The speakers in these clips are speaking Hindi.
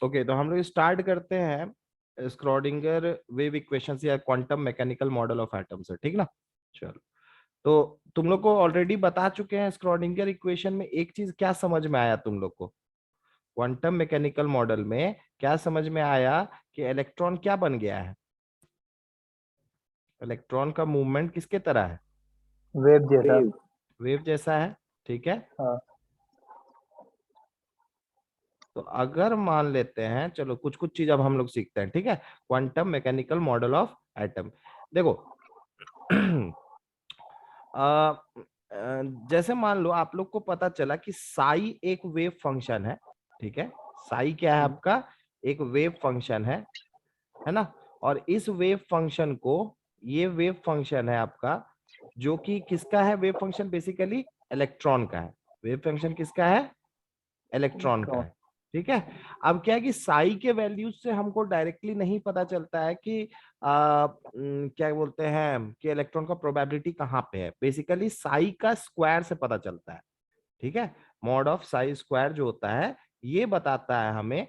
ओके, तो हम लोग स्टार्ट करते हैं स्क्रोडिंगर वेव इक्वेशन या quantum mechanical model of atom से, ठीक ना। चलो, तो तुम लोग को ऑलरेडी बता चुके हैं स्क्रोडिंगर इक्वेशन में एक चीज क्या समझ में आया तुम लोग को। क्वांटम मैकेनिकल मॉडल में क्या समझ में आया कि इलेक्ट्रॉन क्या बन गया है। इलेक्ट्रॉन का मूवमेंट किसके तरह है, वेव जैसा। वेव जैसा है, ठीक है। हाँ। तो अगर मान लेते हैं, चलो कुछ कुछ चीज अब हम लोग सीखते हैं, ठीक है। Quantum mechanical model of atom, देखो अ, जैसे मान लो आप लोग को पता चला कि साई एक वेव फंक्शन है, ठीक है। साई क्या है आपका, एक वेव फंक्शन है ना। और इस वेव फंक्शन को, ये वेव फंक्शन है आपका, जो कि किसका है वेव फंक्शन, बेसिकली इलेक्ट्रॉन का है। वेव फंक्शन किसका है, इलेक्ट्रॉन का इलेक्ट्रॉन। है, ठीक है। अब क्या है कि साई के वैल्यूज से हमको डायरेक्टली नहीं पता चलता है कि क्या बोलते हैं कि इलेक्ट्रॉन का प्रोबेबिलिटी कहाँ पे है। बेसिकली साई का स्क्वायर से पता चलता है, ठीक है। मॉड ऑफ साई स्क्वायर जो होता है, ये बताता है हमें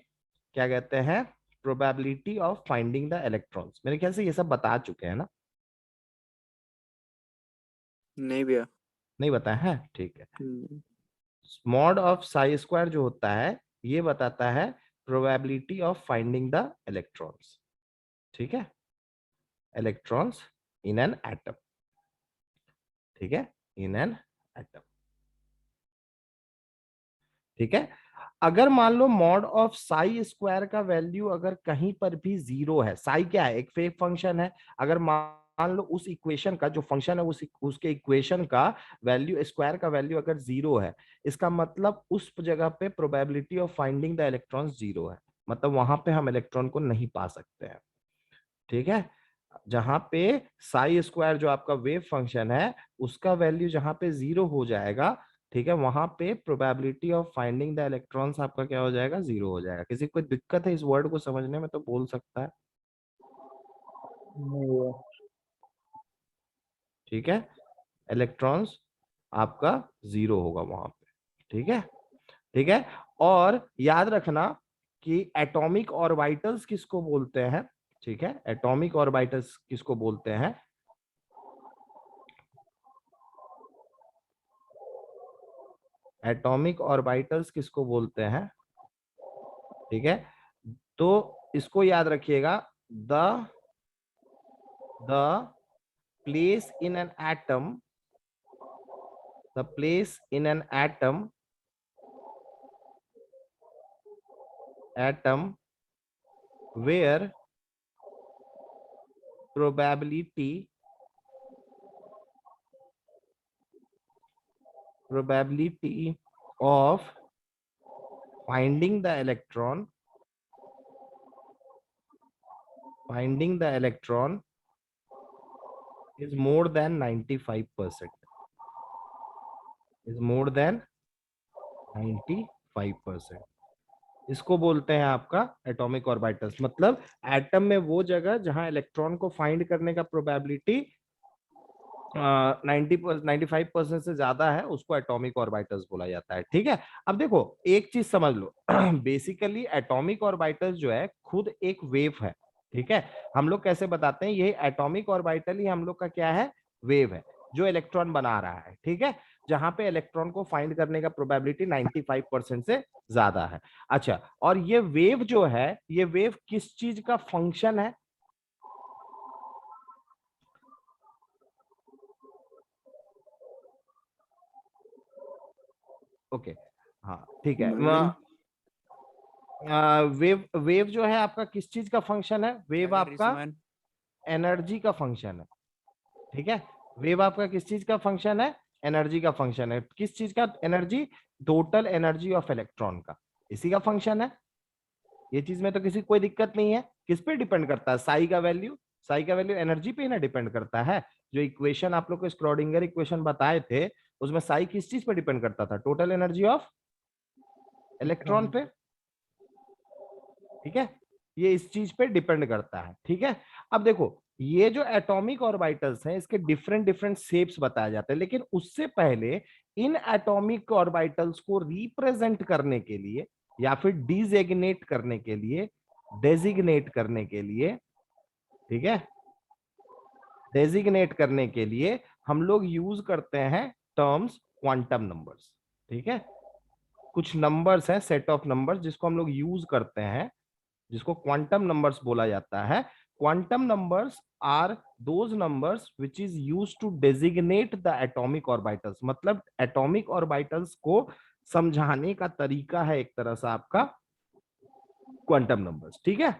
क्या कहते हैं, probability of finding the electrons. मेरे ख्याल से ये सब बता चुके हैं ना, नहीं भैया। नहीं बताया है, ठीक है। हम्म, मॉड ऑफ साई स्क्वायर जो होता है, ये बताता है probability of finding the electrons, ठीक है। इलेक्ट्रॉन्स इन एन एटम, ठीक है, इन एन एटम, ठीक है। अगर मान लो मॉड ऑफ साई स्क्वायर का वैल्यू अगर कहीं पर भी जीरो है, साई क्या है, एक फेक फंक्शन है। अगर मान लो उस इक्वेशन का जो फंक्शन है, उसके इक्वेशन का वैल्यू, स्क्वायर का वैल्यू अगर जीरो है, इसका मतलब उस जगह पे probability of finding the electrons zero है। मतलब वहां पे हम इलेक्ट्रॉन को नहीं पा सकते हैं, ठीक है। जहां पे साई स्क्वायर जो आपका वेव फंक्शन है, उसका वैल्यू जहां पे जीरो हो जाएगा, ठीक है, वहां पे probability of finding the electrons आपका क्या हो जाएगा, जीरो हो जाएगा। किसी को कोई दिक्कत है इस वर्ड को समझने में तो बोल सकता है, नहीं है। ठीक है। इलेक्ट्रॉन्स आपका जीरो होगा वहां पे, ठीक है, ठीक है। और याद रखना कि एटॉमिक ऑर्बिटल्स किसको बोलते हैं, ठीक है। एटॉमिक ऑर्बिटल्स किसको बोलते हैं, एटॉमिक ऑर्बिटल्स किसको बोलते हैं, ठीक है। तो इसको याद रखिएगा, the the place in an atom, the place in an atom where probability of finding the electron is more than 95%, is more than 95%। इसको बोलते हैं आपका एटॉमिक ऑर्बिटल्स। मतलब एटम में वो जगह जहां इलेक्ट्रॉन को फाइंड करने का प्रोबेबिलिटी 95% से ज्यादा है, उसको एटॉमिक ऑर्बिटल्स बोला जाता है, ठीक है। अब देखो एक चीज समझ लो बेसिकली एटॉमिक ऑर्बिटल्स जो है खुद एक वेव है, ठीक है। हम लोग कैसे बताते हैं, ये एटॉमिक ऑर्बिटल ही हम लोग का क्या है, वेव है, जो इलेक्ट्रॉन बना रहा है, ठीक है। जहां पे इलेक्ट्रॉन को फाइंड करने का प्रोबेबिलिटी 95% से ज्यादा है। अच्छा, और ये वेव जो है, ये वेव किस चीज का फंक्शन है, ओके, हाँ ठीक है। हम्म, वेव वेव जो है आपका किस चीज का फंक्शन है, वेव क्या कर रही आपका सुमन? एनर्जी का फंक्शन है, ठीक है। वेव आपका किस चीज का फंक्शन है, एनर्जी का फंक्शन है। किस चीज का energy, total energy of electron का, इसी का फंक्शन है। ये चीज में तो किसी कोई दिक्कत नहीं है। किस पे डिपेंड करता है, साई का वैल्यू, साई का वैल्यू एनर्जी पे ही ना डिपेंड करता है। जो इक्वेशन आप लोग को स्क्रोडिंगर इक्वेशन बताए थे, उसमें साई किस चीज पे डिपेंड करता था, टोटल एनर्जी ऑफ इलेक्ट्रॉन पे, ठीक है। ये इस चीज पे डिपेंड करता है, ठीक है। अब देखो ये जो एटॉमिक ऑर्बिटल्स हैं, इसके डिफरेंट डिफरेंट शेप्स बताए जाते हैं, लेकिन उससे पहले इन एटॉमिक ऑर्बिटल्स को रिप्रेजेंट करने के लिए या फिर डिजिग्नेट करने के लिए, डेजिग्नेट करने के लिए, ठीक है, डेजिग्नेट करने के लिए हम लोग यूज करते हैं टर्म्स क्वांटम नंबर्स। ठीक है, कुछ नंबर्स हैं, सेट ऑफ नंबर्स जिसको हम लोग यूज करते हैं, जिसको क्वांटम नंबर्स बोला जाता है। Quantum numbers are those numbers which is use to designate the atomic orbitals, मतलब एटॉमिक ऑर्बिटल्स को समझाने का तरीका है एक तरह से आपका क्वांटम नंबर्स। ठीक है,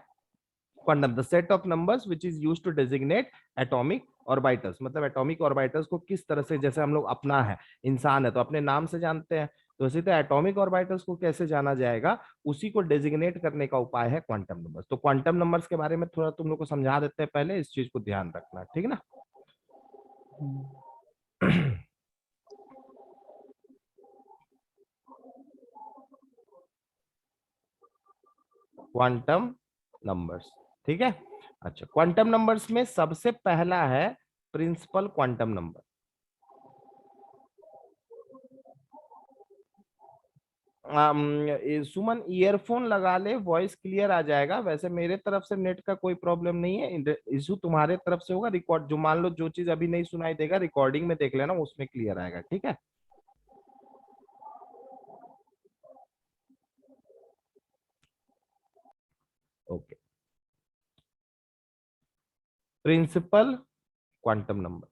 quantum the set of numbers which is use to designate atomic orbitals, मतलब एटॉमिक ऑर्बिटल्स को किस तरह से, जैसे हम लोग अपना है, इंसान है तो अपने नाम से जानते हैं, तो इसी तरह एटॉमिक ऑर्बिटल्स को कैसे जाना जाएगा, उसी को डेजिग्नेट करने का उपाय है क्वांटम नंबर्स। तो क्वांटम नंबर्स के बारे में थोड़ा तुम लोग को समझा देते हैं, पहले इस चीज को ध्यान रखना, ठीक है ना। क्वांटम नंबर्स, ठीक है। अच्छा, क्वांटम नंबर्स में सबसे पहला है प्रिंसिपल क्वांटम नंबर। सुमन ईयरफोन लगा ले, वॉइस क्लियर आ जाएगा। वैसे मेरे तरफ से नेट का कोई प्रॉब्लम नहीं है, इशू तुम्हारे तरफ से होगा। रिकॉर्ड जो, मान लो जो चीज अभी नहीं सुनाई देगा रिकॉर्डिंग में देख लेना, उसमें क्लियर आएगा, ठीक है। Okay, principal quantum number.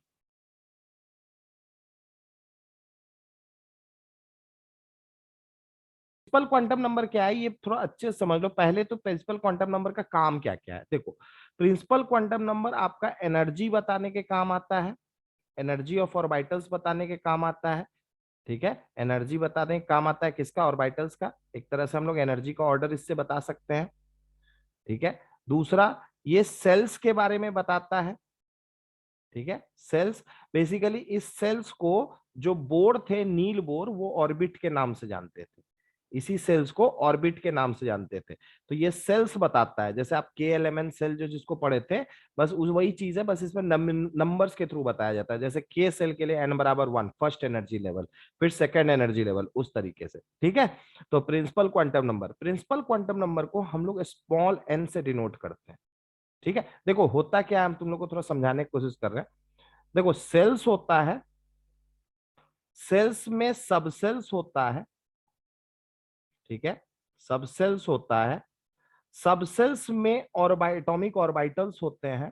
Principal quantum number क्या है, ये थोड़ा अच्छे से समझ लो पहले। तो प्रिंसिपल क्वांटम नंबर का काम क्या क्या है, देखो। प्रिंसिपल क्वांटम नंबर आपका एनर्जी बताने के काम आता है, एनर्जी ऑफ ऑर्बिटल्स बताने के काम आता है। ठीक है, एनर्जी बताने का काम आता है किसका, ऑर्बिटल्स का। एक तरह से हम लोग एनर्जी का ऑर्डर इससे बता सकते हैं। ठीक है, दूसरा ये सेल्स के बारे में बताता है। ठीक है, सेल्स, बेसिकली इस सेल्स को जो बोर थे, नील बोर, वो ऑर्बिट के नाम से जानते थे। इसी सेल्स को ऑर्बिट के नाम से जानते थे। तो ये सेल्स बताता है, जैसे आप के एल सेल जो जिसको पढ़े थे, बस उस वही चीज है, बस इसमें नंबर्स के थ्रू बताया जाता है। जैसे के सेल के लिए n बराबर 1 फर्स्ट एनर्जी लेवल, फिर सेकेंड एनर्जी लेवल, उस तरीके से। ठीक है, तो principal quantum number, principal quantum number को हम लोग स्मॉल एन से डिनोट करते हैं। ठीक है, देखो होता क्या है, हम तुम लोग को थोड़ा समझाने की कोशिश कर रहे हैं। देखो सेल्स होता है, सेल्स में सब सेल्स होता है। ठीक है, सब सेल्स होता है, सब सेल्स में एटॉमिक ऑर्बिटल्स होते हैं।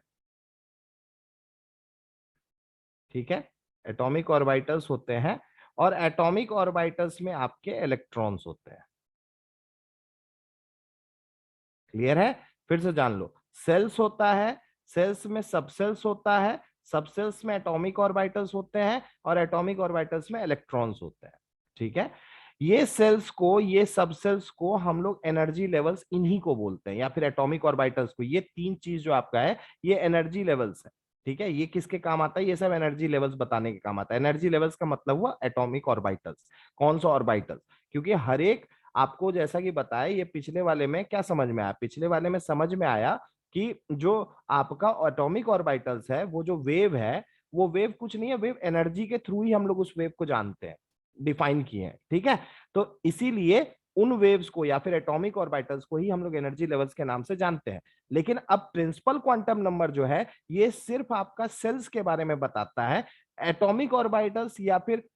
ठीक है, एटॉमिक ऑर्बिटल्स होते हैं, और एटॉमिक ऑर्बिटल्स में आपके इलेक्ट्रॉन्स होते हैं। क्लियर है, फिर से जान लो। सेल्स होता है, सेल्स में सब सेल्स होता है, सब सेल्स में एटॉमिक ऑर्बिटल्स होते हैं, और एटॉमिक ऑर्बिटल्स में इलेक्ट्रॉन्स होते हैं। ठीक है, ये सेल्स को, ये सब सेल्स को हम लोग एनर्जी लेवल्स इन्हीं को बोलते हैं, या फिर एटॉमिक ऑर्बिटल्स को। ये तीन चीज जो आपका है, ये एनर्जी लेवल्स है। ठीक है, ये किसके काम आता है, ये सब एनर्जी लेवल्स बताने के काम आता है। एनर्जी लेवल्स का मतलब हुआ एटॉमिक ऑर्बिटल्स। कौन सा ऑर्बिटल्स, क्योंकि हर एक, आपको जैसा कि बताया, ये पिछले वाले में क्या समझ में आया, पिछले वाले में समझ में आया कि जो आपका एटॉमिक ऑर्बिटल्स है, वो जो वेव है, वो वेव कुछ नहीं है, वेव एनर्जी के थ्रू ही हम लोग उस वेव को जानते हैं, डिफाइन किए हैं। ठीक है, तो इसीलिए उन वेव्स को या फिर एटॉमिक ऑर्बिटल्स को ही हम लोग एनर्जी लेवल्स के नाम से जानते हैं। लेकिन अब प्रिंसिपल क्वांटम नंबर जो है, ये सिर्फ आपका सेल्स के बारे में बताता है, एटॉमिक ऑर्बिटल्स या फिर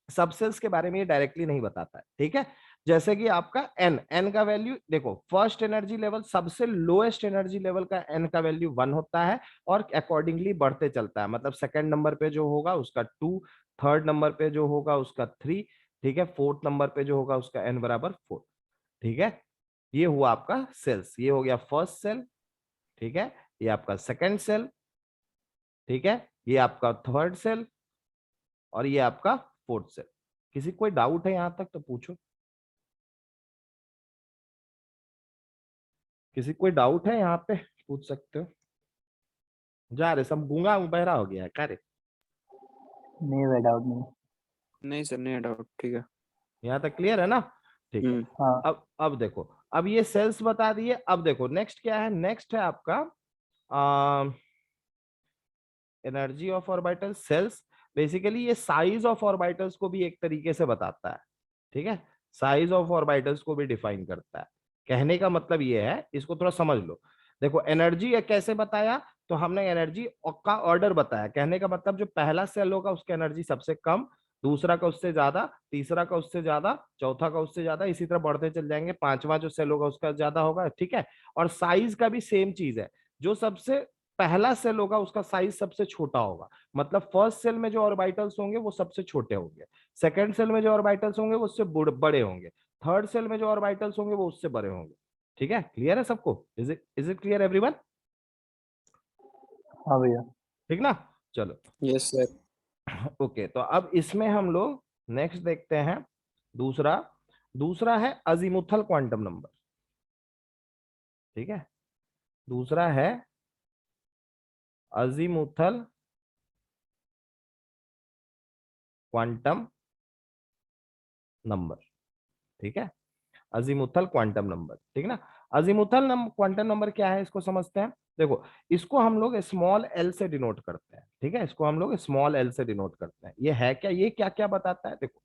सबसेल्स के बारे में ये डायरेक्टली नहीं बताता है। ठीक है, जैसे कि आपका एन, एन का वैल्यू देखो, फर्स्ट एनर्जी लेवल, सबसे लोएस्ट एनर्जी लेवल का एन का वैल्यू 1 होता है, और अकॉर्डिंगली बढ़ते चलता है। मतलब सेकंड नंबर पे जो होगा उसका 2, थर्ड नंबर पे जो होगा उसका 3, ठीक है, फोर्थ नंबर पे जो होगा उसका एन बराबर 4। ठीक है, ये हुआ आपका सेल्स, ये हो गया फर्स्ट सेल। ठीक है, ये आपका सेकेंड सेल। ठीक है, ये आपका थर्ड सेल, और ये आपका फोर्थ सेल। किसी कोई डाउट है यहां तक तो पूछो, किसी कोई डाउट है यहाँ पे, पूछ सकते हो। जा रहे सब गूंगा बहरा हो गया है, क्या रे। नहीं भाई, डाउट नहीं। नहीं सर, नहीं डाउट, ठीक है। यहाँ तक क्लियर है ना, ठीक है। हाँ, अब देखो, अब ये सेल्स बता दिए। अब देखो नेक्स्ट क्या है, नेक्स्ट है आपका energy of orbital. Sales basically ये साइज ऑफ ऑर्बिटल्स को भी एक तरीके से बताता है। ठीक है, साइज ऑफ ऑर्बिटल्स को भी डिफाइन करता है। कहने का मतलब ये है, इसको थोड़ा समझ लो। देखो एनर्जी कैसे बताया, तो हमने एनर्जी का ऑर्डर बताया। कहने का मतलब जो पहला सेल होगा उसकी एनर्जी सबसे कम, दूसरा का उससे ज्यादा, तीसरा का उससे ज्यादा, चौथा का उससे ज्यादा, इसी तरह बढ़ते चल जाएंगे। पांचवा जो सेल होगा उसका ज्यादा होगा, ठीक है। और साइज का भी सेम चीज है, जो सबसे पहला सेल होगा उसका साइज सबसे छोटा होगा। मतलब फर्स्ट सेल में जो ऑर्बिटल्स होंगे वो सबसे छोटे होंगे, सेकंड सेल में जो ऑर्बिटल्स होंगे वो उससे बड़े होंगे, थर्ड सेल में जो ऑर्बिटल्स होंगे वो उससे बड़े होंगे। ठीक है, क्लियर है सबको? Is it clear everyone? हाँ भैया। ठीक ना, चलो। Yes sir. ओके, तो अब इसमें हम लोग नेक्स्ट देखते हैं दूसरा। दूसरा है अजीमुथल क्वांटम नंबर। ठीक है, दूसरा है अजीमुथल क्वांटम नंबर। ठीक है, अजीमुथल क्वांटम नंबर, ठीक ना। अजीमुथल क्वांटम नंबर क्या है, इसको समझते हैं। देखो, इसको हम लोग स्मॉल एल से डिनोट करते हैं। ठीक है, इसको हम लोग स्मॉल एल से डिनोट करते हैं। ये है क्या, ये क्या क्या बताता है? देखो,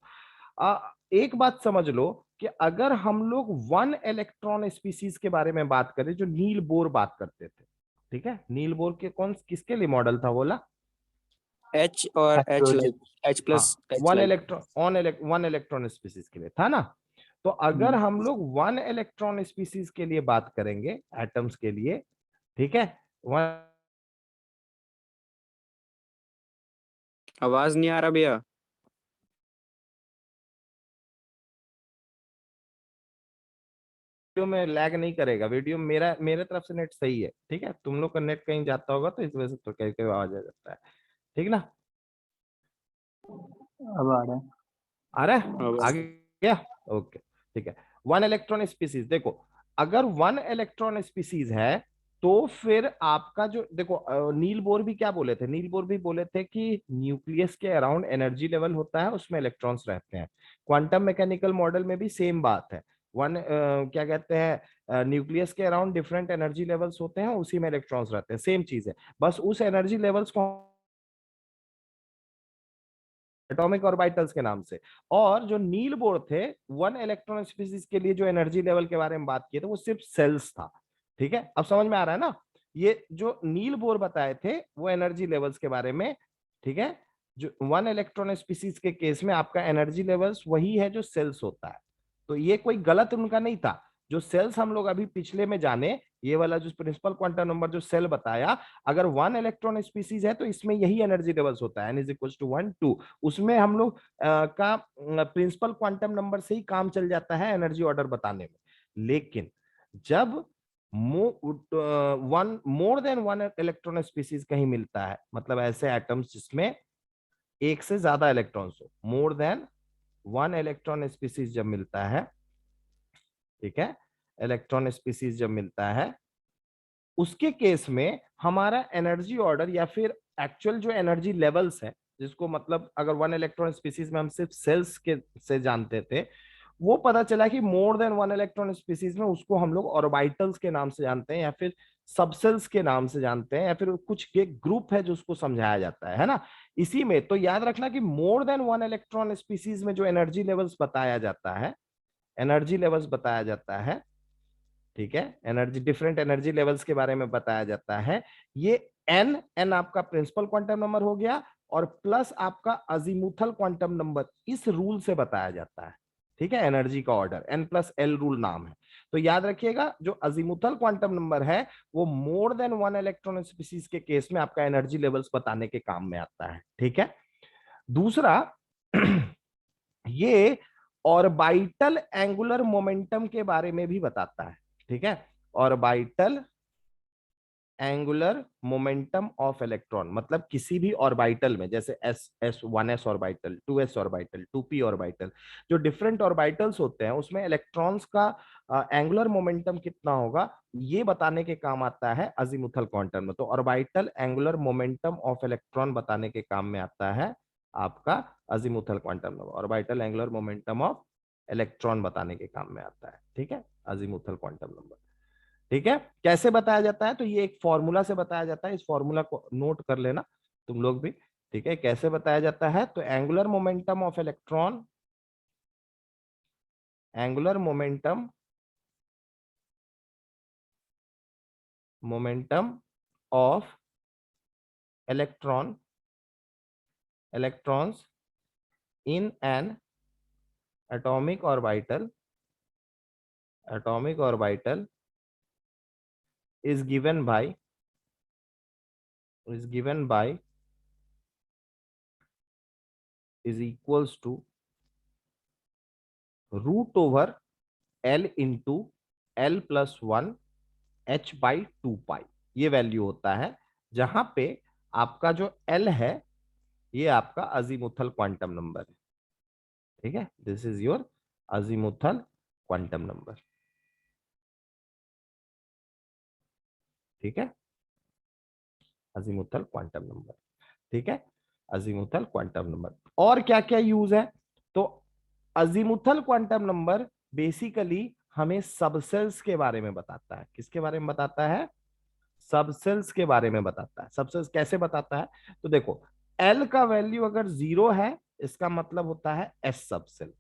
एक बात समझ लो कि अगर हम लोग वन इलेक्ट्रॉन स्पीसीज के बारे में बात करें, जो नील बोर बात करते थे। ठीक है, नील बोर के कौन किसके लिए मॉडल था बोला? एच और एच हाइड्रोजन। लाइक, एच हाँ, plus H one like. Electron one electron species के लिए था ना। तो अगर हम लोग वन इलेक्ट्रॉन स्पीसीज के लिए बात करेंगे, एटम्स के लिए, ठीक है, वन आवाज नहीं आ रहा भैया। वीडियो में लैग नहीं करेगा, वीडियो मेरे तरफ से नेट सही है। ठीक है, तुम लोग का नेट कहीं जाता होगा तो इस वजह से तो कहीं कहीं आवाज आ जाता है। ठीक ना, अब आ रहा है। आ रहा है? आ आवाज। गया? ओके, ठीक है। वन इलेक्ट्रॉन स्पीसीज, देखो, अगर वन इलेक्ट्रॉन स्पीसीज है तो फिर आपका जो, देखो नील बोर भी क्या बोले थे, नील बोर भी बोले थे कि न्यूक्लियस के अराउंड एनर्जी लेवल होता है, उसमें इलेक्ट्रॉन्स रहते हैं। क्वांटम मैकेनिकल मॉडल में भी सेम बात है। क्या कहते हैं, न्यूक्लियस के अराउंड डिफरेंट एनर्जी लेवल्स होते हैं, उसी में इलेक्ट्रॉन्स रहते हैं, सेम चीज है। बस उस एनर्जी लेवल्स को एटॉमिक ऑर्बिटल्स के नाम से। और जो नील बोर थे, वन इलेक्ट्रॉन स्पीसीज के लिए जो एनर्जी लेवल के बारे में बात किए थे वो सिर्फ सेल्स था। ठीक है, अब समझ में आ रहा है ना? ये जो नील बोर बताए थे वो एनर्जी लेवल्स के बारे में। ठीक है, जो वन इलेक्ट्रॉन स्पीसीज के केस में आपका एनर्जी लेवल्स वही है जो सेल्स होता है। तो ये कोई गलत उनका नहीं था। जो सेल्स हम लोग अभी पिछले में जाने, ये वाला जो प्रिंसिपल क्वांटम नंबर जो सेल बताया, अगर वन इलेक्ट्रॉन स्पीसीज है तो इसमें यही एनर्जी लेवल्स होता है, n इज इक्वल टू 1 2। उसमें हम लोग का प्रिंसिपल क्वांटम नंबर से ही काम चल जाता है एनर्जी ऑर्डर बताने में। लेकिन जब more than one electron species कहीं मिलता है, मतलब ऐसे एटम्स जिसमें एक से ज्यादा इलेक्ट्रॉन्स हो, more than one electron species जब मिलता है, ठीक है, इलेक्ट्रॉन स्पीसीज जब मिलता है, उसके केस में हमारा एनर्जी ऑर्डर या फिर एक्चुअल जो एनर्जी लेवल्स है, जिसको मतलब अगर वन इलेक्ट्रॉन स्पीसीज में हम सिर्फ सेल्स के से जानते थे, वो पता चला कि more than one electron species में उसको हम लोग ऑर्बिटल्स के नाम से जानते हैं, या फिर सबसेल्स के नाम से जानते हैं, या फिर कुछ के ग्रुप है जो उसको समझाया जाता है ना। इसी में तो याद रखना कि more than one electron species में जो एनर्जी लेवल्स बताया जाता है, एनर्जी लेवल्स बताया जाता है, ठीक है, एनर्जी डिफरेंट एनर्जी लेवल्स के बारे में बताया जाता है। ये एन एन आपका प्रिंसिपल क्वांटम नंबर हो गया, और प्लस आपका अजीमुथल क्वांटम नंबर, इस रूल से बताया जाता है। ठीक है, एनर्जी का order N plus L rule नाम है। तो याद रखिएगा, जो अजीमुथल क्वांटम नंबर है वो more than one electron species के केस में आपका एनर्जी लेवल्स बताने के काम में आता है। ठीक है, दूसरा ये ऑर्बिटल एंगुलर मोमेंटम के बारे में भी बताता है। ठीक है, orbital angular momentum of electron, मतलब किसी भी ऑर्बिटल में, जैसे S 1s orbital, 2s orbital, 2p orbital, जो डिफरेंट ऑर्बिटल्स होते हैं उसमें इलेक्ट्रॉन्स का एंगुलर मोमेंटम कितना होगा, ये बताने के काम आता है अजीमुथल क्वांटम में। तो orbital angular momentum of electron बताने के काम में आता है आपका azimuthal quantum number. Orbital angular momentum of electron बताने के काम में आता है। ठीक है, अजीमुथल क्वांटम नंबर। ठीक है, कैसे बताया जाता है, तो ये एक फॉर्मूला से बताया जाता है, इस फॉर्मूला को नोट कर लेना तुम लोग भी। ठीक है, कैसे बताया जाता है, तो angular momentum of electron angular momentum of electrons in an atomic orbital is given by is equals to root over L into L plus 1 H by 2 pi. ये वैल्यू होता है जहां पे आपका जो L है ये आपका अजीमुथल क्वांटम नंबर है। ठीक है, this is your azimuthal quantum number. ठीक है, अजीमुथल क्वांटम नंबर। ठीक है, अजीमुथल क्वांटम नंबर। और क्या क्या यूज है? तो अजीमुथल क्वांटम नंबर बेसिकली हमें सबसेल्स के बारे में बताता है। किसके बारे में बताता है? सबसेल्स के बारे में बताता है। सबसेल्स कैसे बताता है? तो देखो, एल का वैल्यू अगर 0 है इसका मतलब होता है एस सबसेल।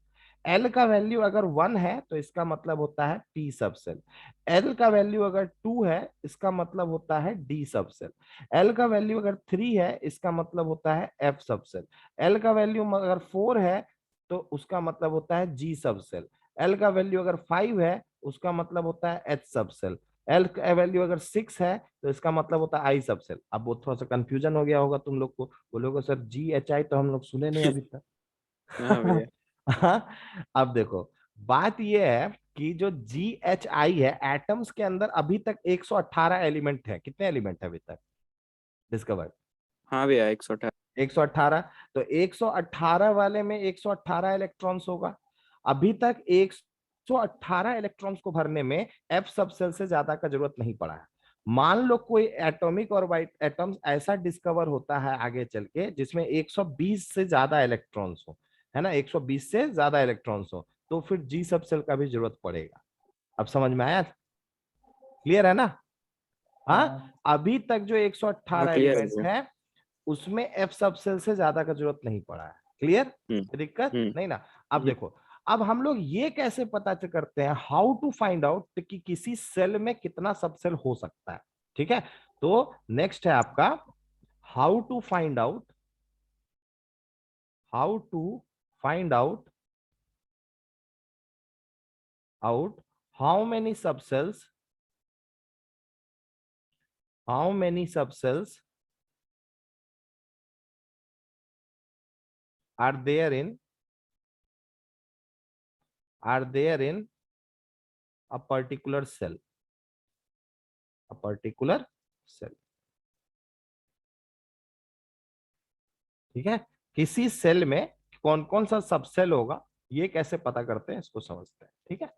एल का वैल्यू अगर 1 है तो इसका मतलब होता है पी सबसेल। एल का वैल्यू अगर 2 है इसका मतलब होता है डी सबसेल। एल का वैल्यू अगर 3 है इसका मतलब होता है एफ सबसेल। एल का वैल्यू अगर 4 है तो उसका मतलब होता है जी सबसेल। एल का वैल्यू अगर 5 है उसका मतलब होता है एच सबसेल। एल का वैल्यू अगर 6 है तो इसका मतलब होता है आई सबसेल। अब वो थोड़ा सा कंफ्यूजन हो गया होगा तुम लोग को, बोलोगे सर जी एच आई तो हम लोग सुने नहीं अभी तक। हाँ भैया। हाँ, अब देखो, बात यह है कि जो जी एच आई है, एटम्स के अंदर अभी तक 118 एलिमेंट है। कितने एलिमेंट है अभी तक डिस्कवर्ड? हाँ भैया 118। 118। तो 118 वाले में 118 इलेक्ट्रॉन्स होगा। अभी तक 118 इलेक्ट्रॉन्स को भरने में एफ सबसेल से ज्यादा का जरूरत नहीं पड़ा है। मान लो कोई एटॉमिक और वाइट एटम्स ऐसा डिस्कवर होता है आगे चल के जिसमें 120 से ज्यादा इलेक्ट्रॉन्स हो, है ना, 120 से ज्यादा इलेक्ट्रॉन्स हो, तो फिर जी सबसेल का भी जरूरत पड़ेगा। अब समझ में आया? क्लियर है ना? हाँ, अभी तक जो हाँ 118 क्लियर है एलिमेंट्स भैया। हैं उसमें एफ सबसेल से ज्यादा का जरूरत नहीं पड़ा है। क्लियर? हम्म। दिक्कत नहीं ना? अब हम्म। देखो, अब हम लोग ये कैसे पता करते हैं, हाउ टू फाइंड आउट कि किसी सेल में कितना सबसेल हो सकता है। ठीक है, तो नेक्स्ट है आपका how to find out how to find out how many subshells are there in a particular cell, ठीक है, किसी सेल में कौन कौन सा सबसेल होगा, ये कैसे पता करते हैं इसको समझते हैं। ठीक है,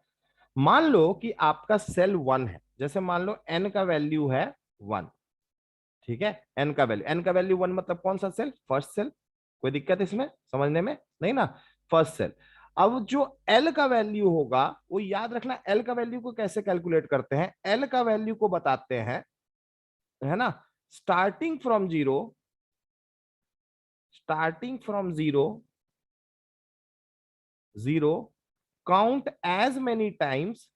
मान लो कि आपका सेल 1 है। जैसे मान लो एन का वैल्यू है 1। ठीक है, एन का वैल्यू 1 मतलब कौन सा सेल? First cell. कोई दिक्कत इसमें समझने में? नहीं ना, फर्स्ट सेल। अब जो एल का वैल्यू होगा वो याद रखना, एल का वैल्यू को कैसे कैलकुलेट करते हैं? एल का वैल्यू को बताते हैं, है ना, starting from zero, zero, count as many times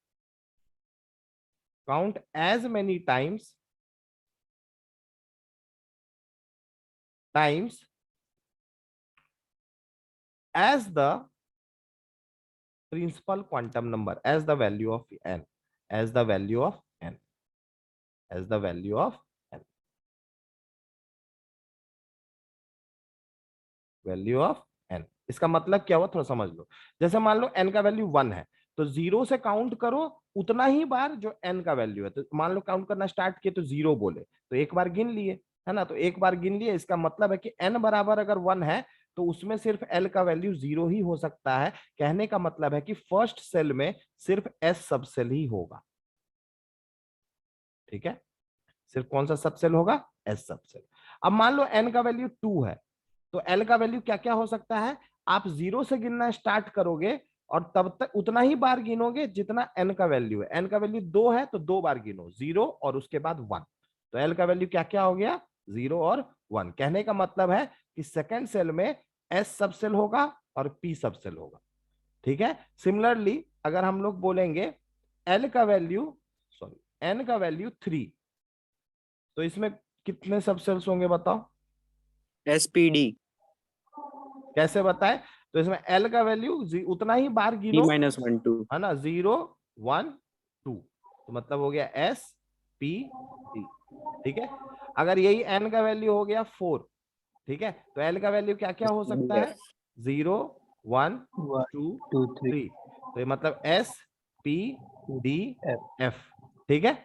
as the principal quantum number, as the value of n, as the value of n, as the value of n, value of n। इसका मतलब क्या हुआ थोड़ा समझ लो। जैसे मान लो n का वैल्यू 1 है तो 0 से काउंट करो उतना ही बार जो n का वैल्यू है। तो मान लो काउंट करना स्टार्ट किए तो 0 बोले तो एक बार गिन लिए, है ना, तो एक बार गिन लिए। इसका मतलब है कि n बराबर अगर 1 है तो उसमें सिर्फ l का वैल्यू 0 ही हो सकता है। कहने का मतलब है कि फर्स्ट सेल में सिर्फ s सबसेल ही होगा। ठीक है, सिर्फ कौन सा सबसेल होगा? S subshell. अब मान लो n का वैल्यू 2 है तो l का वैल्यू क्या क्या हो सकता है? आप 0 से गिनना स्टार्ट करोगे और तब तक उतना ही बार गिनोगे जितना n का वैल्यू है। n का वैल्यू 2 है तो 2 बार गिनो, 0 और उसके बाद 1। तो l का वैल्यू क्या क्या हो गया? 0 और 1। कहने का मतलब है कि सेकेंड सेल में s सबसेल होगा और p सबसेल होगा। ठीक है, सिमिलरली अगर हम लोग बोलेंगे L का वैल्यू सॉरी N का वैल्यू 3, तो इसमें कितने सबसेल्स होंगे बताओ, SPD कैसे बताए? तो इसमें L का वैल्यू उतना ही बार गिनो, D-1 2 है ना, 0 1 2, तो मतलब हो गया SPD, ठीक है। अगर यही N का वैल्यू हो गया 4, ठीक है, तो L का वैल्यू क्या क्या हो सकता है? 0 1 1 2 2 3 3, तो ये मतलब SPD F F, ठीक है।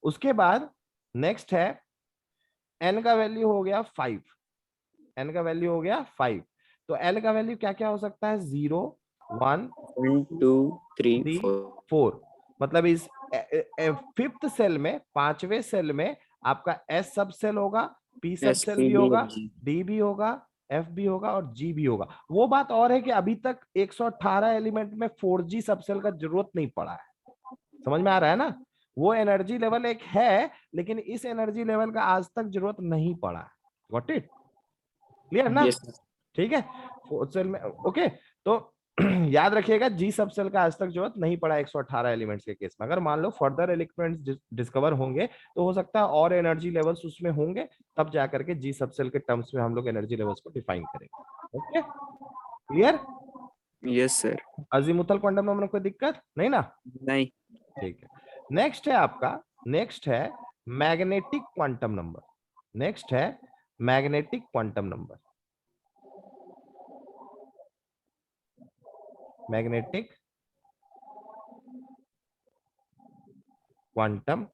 उसके बाद नेक्स्ट है N का वैल्यू हो गया 5, N का वैल्यू हो गया 5, तो L का वैल्यू क्या क्या हो सकता है? 0 1 1 2 3 3 4 4, मतलब इस फिफ्थ सेल में, पांचवें सेल में आपका S सब सेल होगा, P सब सेल भी SPD होगा, और G D भी होगा, F भी होगा और G भी होगा। वो बात और है कि अभी तक 118 एलिमेंट में 4G सबसेल का जरूरत नहीं पड़ा है, समझ में आ रहा है ना? वो एनर्जी लेवल एक है, लेकिन इस एनर्जी लेवल का आज तक जरूरत नहीं पड़ा है। Got it? क्लियर ना? यस ठीक है, फोर्थ सेल में ओके। तो याद रखिएगा जी सब सेल का आज तक जरूरत नहीं पड़ा 118 एलिमेंट्स के केस में। अगर मान लो फर्दर एलिमेंट्स डिस्कवर होंगे तो हो सकता है और एनर्जी लेवल्स उसमें होंगे, तब जाकर के जी सब सेल के टर्म्स में हम लोग एनर्जी लेवल्स को डिफाइन करेंगे। Okay, clear? Yes sir azimuthal quantum number में कोई दिक्कत नहीं ना? नहीं ठीक है। नेक्स्ट है आपका, नेक्स्ट है मैग्नेटिक क्वांटम नंबर। नेक्स्ट है magnetic quantum number. Magnetic quantum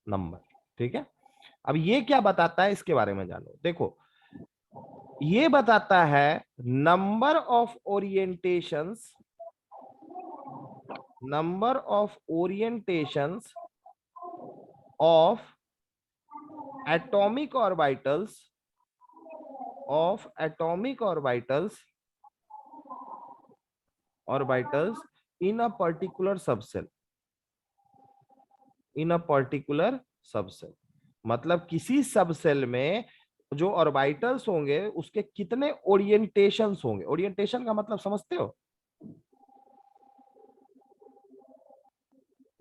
number, ठीक है। अब ये क्या बताता है इसके बारे में जानो। देखो, ये बताता है number of orientations, number of orientations of atomic orbitals, of atomic orbitals, orbitals in a particular subshell, in a particular subshell. मतलब किसी सबसेल में जो ऑर्बिटल्स होंगे उसके कितने ओरिएंटेशंस होंगे। ओरिएंटेशन का मतलब समझते हो?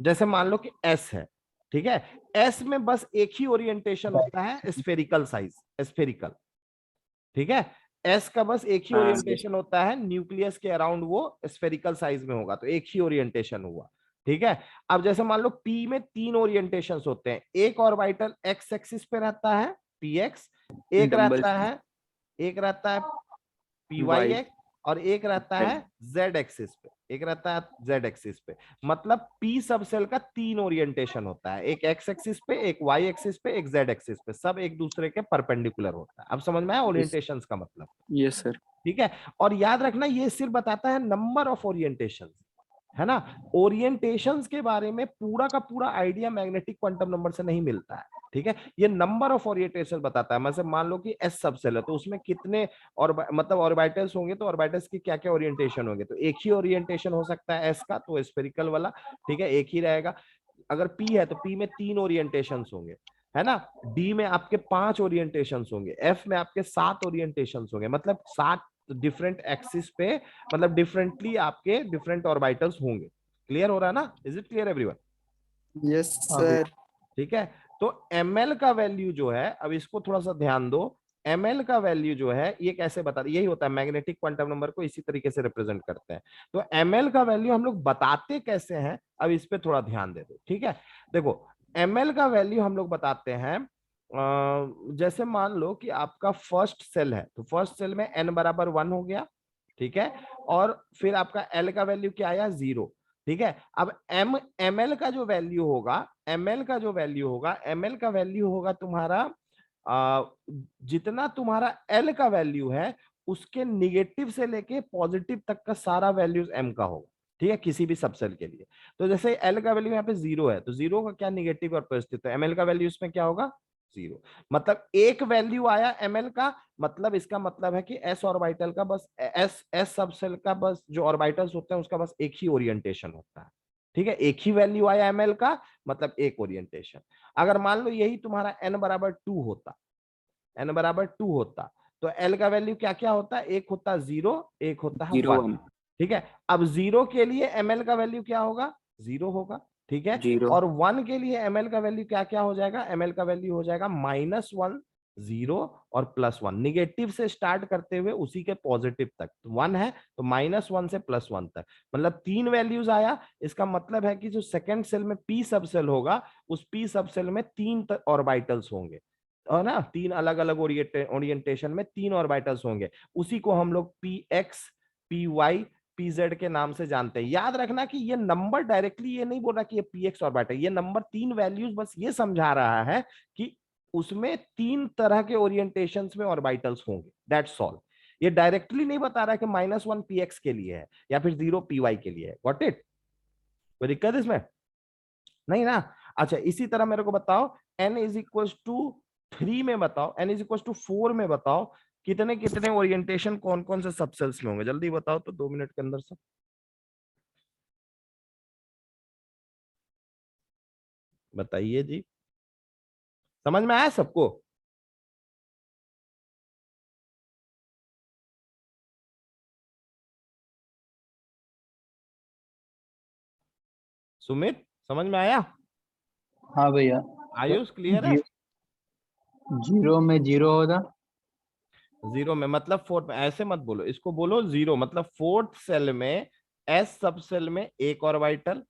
जैसे मान लो कि एस है, ठीक है, एस में बस एक ही ओरिएंटेशन होता है, स्फेरिकल साइज, स्फेरिकल, ठीक है। एस का बस एक ही हाँ ओरिएंटेशन होता है, न्यूक्लियस के अराउंड वो स्फेरिकल साइज में होगा, तो एक ही ओरिएंटेशन हुआ, ठीक है। अब जैसे मान लो पी में 3 ओरिएंटेशंस होते हैं, एक ऑर्बिटल एक्स एक्सिस पे रहता है पी एक्स, एक डम्बल रहता है, एक रहता है पी वाई वाई एक्स, और एक रहता है जेड एक्सिस पे, एक रहता है जेड एक्सिस पे। मतलब पी सब सेल का 3 ओरिएंटेशन होता है, एक एक्स एक्सिस पे, एक वाई एक्सिस पे, एक जेड एक्सिस पे, सब एक दूसरे के परपेंडिकुलर होता है। अब समझ में आया ओरिएंटेशंस का मतलब? यस सर ठीक है। और याद रखना ये सिर्फ बताता है नंबर ऑफ ओरिएंटेशंस, है ना। ओरिएंटेशंस के बारे में पूरा का पूरा आइडिया मैग्नेटिक क्वांटम नंबर से नहीं मिलता है, ठीक है। ये नंबर ऑफ ओरिएंटेशन बताता है। मतलब मान लो कि एस सबसेल है तो उसमें कितने और मतलब ऑर्बिटल्स होंगे, तो ऑर्बिटल्स की क्या क्या ओरिएंटेशन होंगे। तो एक ही ओरिएंटेशन हो सकता है एस का, तो स्फेरिकल वाला, ठीक है, एक ही रहेगा। अगर पी है तो पी में 3 ओरिएंटेशन होंगे, है ना। डी में आपके 5 ओरिएंटेशन होंगे, एफ में आपके 7 ओरिएंटेशन होंगे, मतलब 7 डिफरेंट एक्सिस पे, मतलब डिफरेंटली आपके डिफरेंट ऑर्बिटल्स होंगे। क्लियर हो रहा है ना? Is it clear everyone? Yes अभी सर ठीक है। तो ml का वैल्यू जो है, अब इसको थोड़ा सा ध्यान दो, ml का वैल्यू जो है ये कैसे बता, यही होता है मैग्नेटिक क्वांटम नंबर को इसी तरीके से रिप्रेजेंट करते हैं। तो ml का वैल्यू हम लोग बताते कैसे हैं, अब इस पे थोड़ा ध्यान दे दो, ठीक है। देखो, ml का वैल्यू हम लोग बताते हैं, जैसे मान लो कि आपका फर्स्ट सेल है, तो फर्स्ट सेल में n बराबर 1 हो गया, ठीक है। और फिर आपका l का वैल्यू क्या आया? 0, ठीक है। अब ml का जो वैल्यू होगा, ml का जो वैल्यू होगा, ml का वैल्यू होगा तुम्हारा जितना तुम्हारा l का वैल्यू है उसके निगेटिव से लेके पॉजिटिव तक का सारा वैल्यूज m का होगा, ठीक है, किसी भी सबसेल के लिए। तो जैसे l का वैल्यू यहाँ पे 0 है, तो 0 का क्या निगेटिव और पॉजिटिव, तो ml का वैल्यू इसमें क्या होगा? 0। मतलब एक वैल्यू आया ml का, मतलब इसका मतलब है कि s ऑर्बिटल का बस s सबसेल का बस जो ऑर्बिटल्स होते हैं उसका बस एक ही ओरिएंटेशन होता है, ठीक है। एक ही वैल्यू आया ml का, मतलब एक ओरिएंटेशन। अगर मान लो यही तुम्हारा n बराबर 2 होता, n बराबर 2 होता, तो l का वैल्यू क्या क्या होता है? एक होता 0, एक होता है 0 1, 1 ठीक है। अब 0 के लिए ml का वैल्यू क्या होगा, 0 होगा, ठीक है। 0 और 1 के लिए ml का वैल्यू क्या क्या हो जाएगा, ml का वैल्यू हो जाएगा -1 0 और +1, निगेटिव से स्टार्ट करते हुए उसी के पॉजिटिव तक, 1 है तो -1 से +1 तक, मतलब 3 वैल्यूज आया। इसका मतलब है कि जो सेकंड सेल में p सब सेल होगा, उस p सब सेल में 3 ऑर्बिटल्स होंगे, और ना 3 अलग अलग ओरिएंटेशन में 3 ऑर्बिटल्स होंगे। उसी को हम लोग px py pz के नाम से जानते हैं। याद रखना कि ये नंबर डायरेक्टली ये नहीं बोल रहा कि ये px ऑर्बिटल, ये नंबर 3 वैल्यूज बस ये समझा रहा है कि उसमें 3 तरह के ओरिएंटेशंस में ऑर्बिटल्स होंगे, दैट्स ऑल। ये डायरेक्टली नहीं बता रहा कि -1 px के लिए है या फिर 0 py के लिए है। Got it? कोई दिक्कत इसमें नहीं ना? अच्छा, इसी तरह मेरे को बताओ n इज इक्वल टू 3 में बताओ, n इज इक्वल टू 4 में बताओ कितने कितने ओरिएंटेशन कौन कौन से सबसेल्स में होंगे, जल्दी बताओ तो 2 मिनट के अंदर से। बताइए जी, समझ में आया सबको? सुमित, समझ में आया? हाँ भैया। आयुष क्लियर है? जी, 0 में 0 होगा। 0 में मतलब फोर्थ में, ऐसे मत बोलो, इसको बोलो 0 मतलब फोर्थ सेल में एस सब सेल में एक ऑर्बिटल,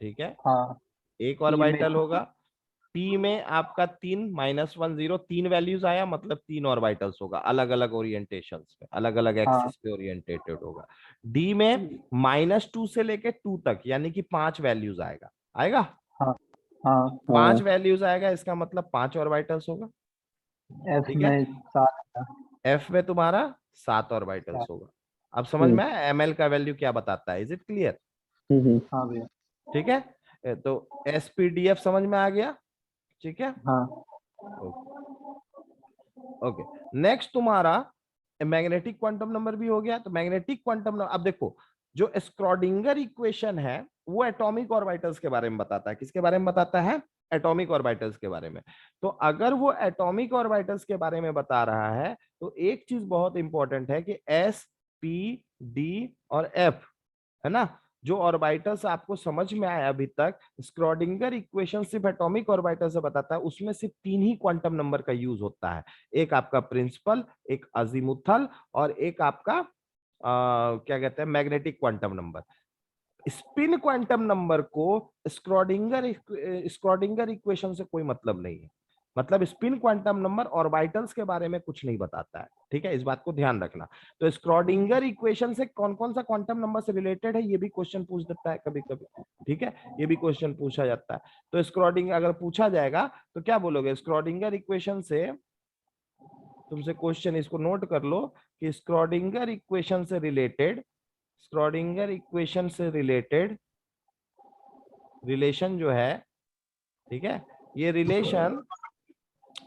ठीक है, हाँ। एक P में ऑर्बिटल होगा। पी में आपका 3 -1 0 3 वैल्यूज आया, मतलब 3 ऑर्बिटल्स होगा, अलग अलग ओरिएंटेशंस पे, अलग अलग हाँ। एक्सिस पे ओरिएंटेटेड होगा। डी में -2 से लेके 2 तक, यानी कि 5 वैल्यूज आएगा, आएगा हाँ। हाँ। 5 वैल्यूज आएगा, इसका मतलब 5 ऑर्बिटल्स होगा, F ठीक है। में 7 एफ में तुम्हारा 7 ऑर्बिटल्स होगा। अब समझ में आया एमएल का वैल्यू क्या बताता है? Is it clear? हाँ भैया। ठीक है, तो एसपीडीएफ समझ में आ गया, ठीक है। हाँ। ओके, नेक्स्ट तुम्हारा मैग्नेटिक क्वांटम नंबर भी हो गया। तो मैग्नेटिक क्वांटम नंबर, अब देखो जो स्क्रोडिंगर इक्वेशन है वो एटॉमिक ऑर्बिटल्स के बारे में बताता है। किसके बारे में बताता है? एटॉमिक ऑर्बिटल्स के बारे में। तो अगर वो एटॉमिक ऑर्बिटल्स के बारे में बता रहा है तो एक चीज बहुत इंपॉर्टेंट है कि एस पी डी और एफ, है ना, जो ऑर्बिटल्स आपको समझ में आया अभी तक, स्क्रोडिंगर इक्वेशन सिर्फ एटॉमिक ऑर्बिटल से बताता है, उसमें सिर्फ 3 ही क्वांटम नंबर का यूज होता है। एक आपका प्रिंसिपल, एक अजीमुथल, और एक आपका क्या कहते हैं, magnetic quantum number. Spin quantum number को स्क्रोडिंगर इक्वेशन से कोई मतलब नहीं है, मतलब स्पिन क्वांटम नंबर ऑर्बिटल्स के बारे में कुछ नहीं बताता है, ठीक है, इस बात को ध्यान रखना। तो स्क्रोडिंगर इक्वेशन से कौन कौन सा क्वांटम नंबर से रिलेटेड है ये भी क्वेश्चन पूछ देता है कभी कभी, ठीक है, ये भी क्वेश्चन पूछा जाता है। तो स्क्रोडिंगर अगर पूछा जाएगा तो क्या बोलोगे? स्क्रोडिंगर इक्वेशन से तुमसे क्वेश्चन, इसको नोट कर लो कि स्क्रोडिंगर इक्वेशन से रिलेटेड, स्क्रोडिंगर इक्वेशन से रिलेटेड रिलेशन जो है, ठीक है, ये रिलेशन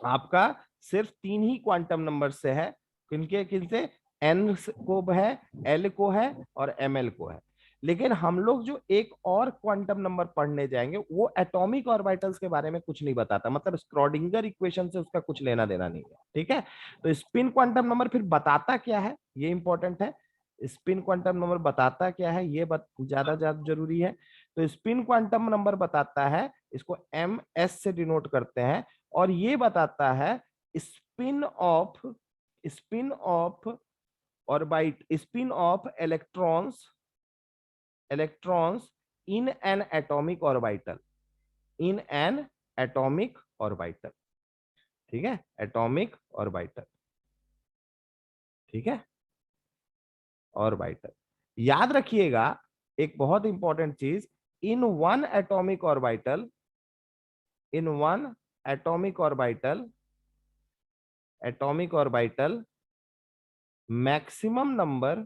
आपका सिर्फ 3 ही क्वांटम नंबर से है। किनके किनसे? एन को है, एल को है और एमएल को है। लेकिन हम लोग जो एक और क्वांटम नंबर पढ़ने जाएंगे वो एटॉमिक ऑर्बिटल्स के बारे में कुछ नहीं बताता, मतलब स्क्रोडिंगर इक्वेशन से उसका कुछ लेना देना नहीं है, ठीक है। तो स्पिन क्वांटम नंबर फिर बताता क्या है, ये इंपॉर्टेंट है। स्पिन क्वांटम नंबर बताता क्या है ये ज्यादा ज्यादा जरूरी है। तो स्पिन क्वांटम नंबर बताता है, इसको एम एस से डिनोट करते हैं, और ये बताता है spin off, spin off orbit, spin off electrons, electrons in an atomic orbital, in an atomic orbital, ठीक है, एटॉमिक ऑर्बिटल, ठीक है, ऑर्बिटल। याद रखिएगा एक बहुत इंपॉर्टेंट चीज, in one atomic orbital, in one atomic orbital, atomic orbital maximum number,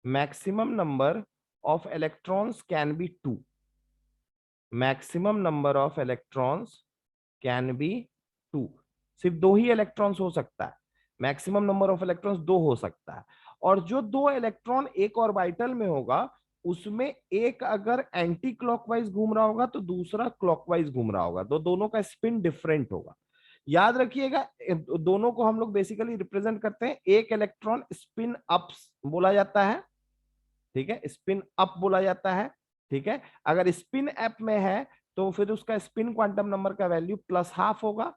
maximum number of electrons can be 2, maximum number of electrons can be 2, सिर्फ 2 ही इलेक्ट्रॉन्स हो सकता है, मैक्सिमम नंबर ऑफ इलेक्ट्रॉन्स 2 हो सकता है। और जो 2 इलेक्ट्रॉन एक ऑर्बिटल में होगा उसमें एक अगर एंटी क्लॉकवाइज घूम रहा होगा तो दूसरा क्लॉकवाइज घूम रहा होगा, तो दोनों का स्पिन डिफरेंट होगा। याद रखिएगा दोनों को हम लोग बेसिकली रिप्रेजेंट करते हैं, एक इलेक्ट्रॉन स्पिन अप बोला जाता है ठीक है, स्पिन अप बोला जाता है। ठीक है, अगर स्पिन अप में है तो फिर उसका स्पिन क्वांटम नंबर का वैल्यू +½ होगा।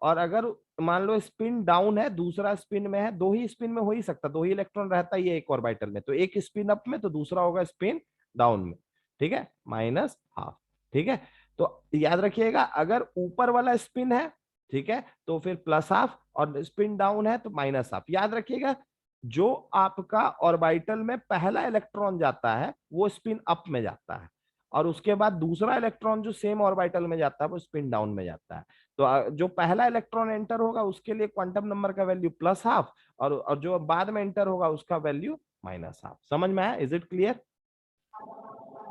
और अगर मान लो स्पिन डाउन है, दूसरा स्पिन में है, दो ही स्पिन में हो ही सकता, दो ही इलेक्ट्रॉन रहता है ये एक ऑर्बिटल में, तो एक स्पिन अप में तो दूसरा होगा स्पिन डाउन में। ठीक है, -½ ठीक है, तो याद रखिएगा अगर ऊपर वाला स्पिन है, ठीक है, तो फिर +½ और स्पिन डाउन है तो -½ याद रखिएगा। जो आपका ऑर्बिटल में पहला इलेक्ट्रॉन जाता है वो स्पिन अप में जाता है, और उसके बाद दूसरा इलेक्ट्रॉन जो सेम ऑर्बिटल में जाता है वो स्पिन डाउन में जाता है। तो जो पहला इलेक्ट्रॉन एंटर होगा उसके लिए क्वांटम नंबर का वैल्यू +½ और जो बाद में एंटर होगा उसका वैल्यू -½ समझ में आया? Is it clear?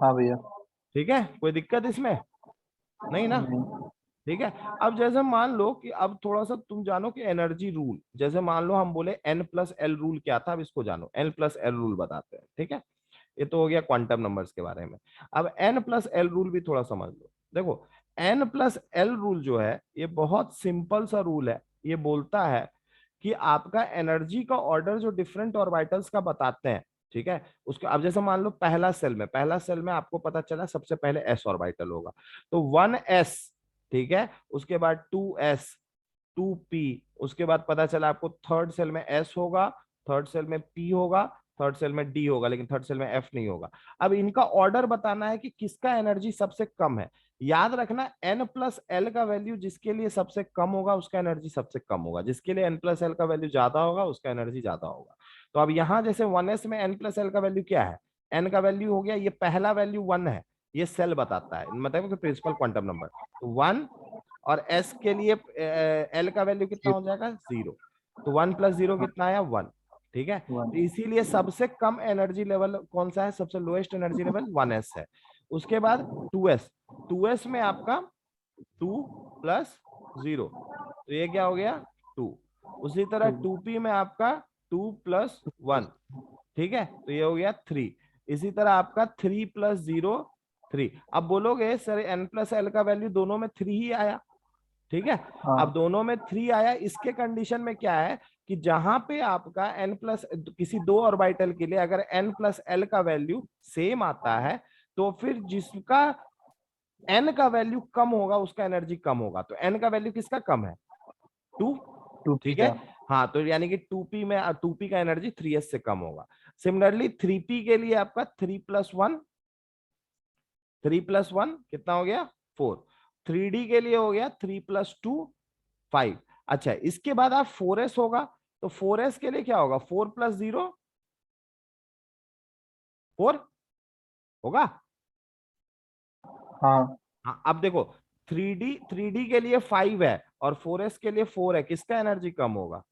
हाँ भैया। ठीक है, कोई दिक्कत इसमें नहीं ना? नहीं। ठीक है, अब जैसे मान लो कि अब थोड़ा सा तुम जानो कि एनर्जी रूल, जैसे मान लो हम बोले N+L रूल क्या था, अब इसको जानो, N+L रूल बताते हैं। ठीक है, ये तो हो गया क्वांटम नंबर्स के बारे में। अब N+L रूल भी थोड़ा समझ लो। देखो N+L रूल जो है ये बहुत सिंपल सा रूल है। ये बोलता है कि आपका एनर्जी का ऑर्डर जो डिफरेंट ऑर्बिटल्स का बताते हैं, ठीक है, उसके अब जैसे मान लो पहला सेल में आपको पता चला सबसे पहले s ऑर्बिटल होगा, तो 1s, ठीक है, उसके बाद 2s, 2p, उसके बाद पता चला आपको थर्ड सेल में s होगा, थर्ड सेल में p होगा, थर्ड सेल में d होगा, लेकिन थर्ड सेल में f नहीं होगा। अब इनका ऑर्डर बताना है कि किसका एनर्जी सबसे कम है। याद रखना N+L का वैल्यू जिसके लिए सबसे कम होगा उसका एनर्जी सबसे कम होगा, जिसके लिए N+L का वैल्यू ज्यादा होगा उसका एनर्जी ज्यादा होगा। तो अब यहाँ जैसे 1s में N+L का वैल्यू क्या है, n का वैल्यू हो गया, ये पहला वैल्यू 1 है, ये सेल बताता है, मतलब प्रिंसिपल क्वांटम नंबर, तो 1, और s के लिए l का वैल्यू कितना हो जाएगा 0, तो 1 + 0 कितना आया 1। ठीक है, तो इसीलिए सबसे कम एनर्जी लेवल कौन सा है, सबसे लोएस्ट एनर्जी लेवल 1s है। उसके बाद 2s में आपका 2 + 0, तो ये क्या हो गया 2। उसी तरह 2p में आपका 2 + 1, ठीक है, तो ये हो गया 3। इसी तरह आपका 3 + 0 3। अब बोलोगे सर N+L का वैल्यू दोनों में 3 ही आया, ठीक है, अब दोनों में 3 आया, इसके कंडीशन में क्या है कि जहां पे आपका किसी दो ऑर्बिटल के लिए अगर N+L का वैल्यू सेम आता है तो फिर जिसका n का वैल्यू कम होगा उसका एनर्जी कम होगा। तो n का वैल्यू किसका कम है 2, ठीक है, हाँ, तो यानी कि 2p में 2p का एनर्जी 3s से कम होगा। सिमिलरली 3p के लिए आपका 3 + 1, 3 + 1 कितना हो गया 4। 3d के लिए हो गया 3 + 2 5। अच्छा, इसके बाद आप 4s होगा, तो 4s के लिए क्या होगा 4 + 0 4 होगा। हाँ, अब देखो 3d के लिए 5 है और 4s के लिए 4 है, किसका एनर्जी कम होगा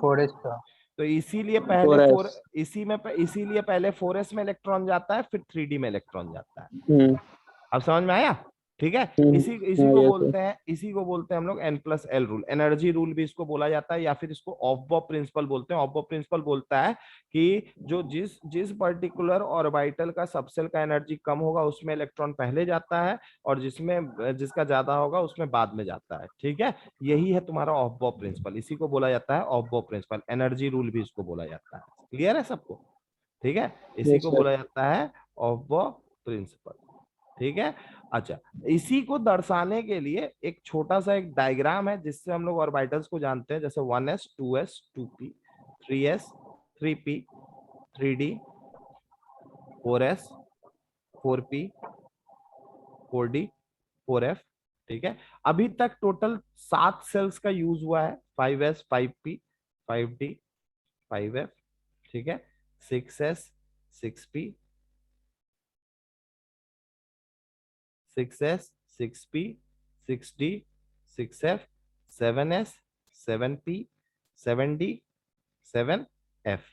4s का। तो इसीलिए पहले 4s। इसीलिए पहले 4s में इलेक्ट्रॉन जाता है, फिर 3d में इलेक्ट्रॉन जाता है। अब समझ में आया? ठीक है, इसी इसी को बोलते हैं हम लोग N+L रूल, एनर्जी रूल भी इसको बोला जाता है, या फिर इसको ऑफ-बॉ प्रिंसिपल बोलते हैं। ऑफ-बॉ प्रिंसिपल बोलता है कि जो जिस पर्टिकुलर ऑर्बिटल का सबसेल का एनर्जी कम होगा उसमें इलेक्ट्रॉन पहले जाता है, और जिसका ज्यादा होगा उसमें बाद में जाता है। ठीक है, यही है तुम्हारा ऑफ-बॉ प्रिंसिपल, इसी को बोला जाता है ऑफ-बॉ प्रिंसिपल, एनर्जी रूल भी इसको बोला जाता है। क्लियर है सबको? ठीक है, इसी को बोला जाता है ऑफ-बॉ प्रिंसिपल। ठीक है, अच्छा, इसी को दर्शाने के लिए एक छोटा सा एक डायग्राम है जिससे हम लोग ऑर्बिटल्स को जानते हैं, जैसे 1s 2s 2p 3s 3p 3d 4s 4p 4d 4f। ठीक है, अभी तक टोटल 7 सेल्स का यूज हुआ है, 5s 5p 5d 5f, ठीक है, 6s 6p 6s 6p 6d 6f 7s 7p 7d 7f।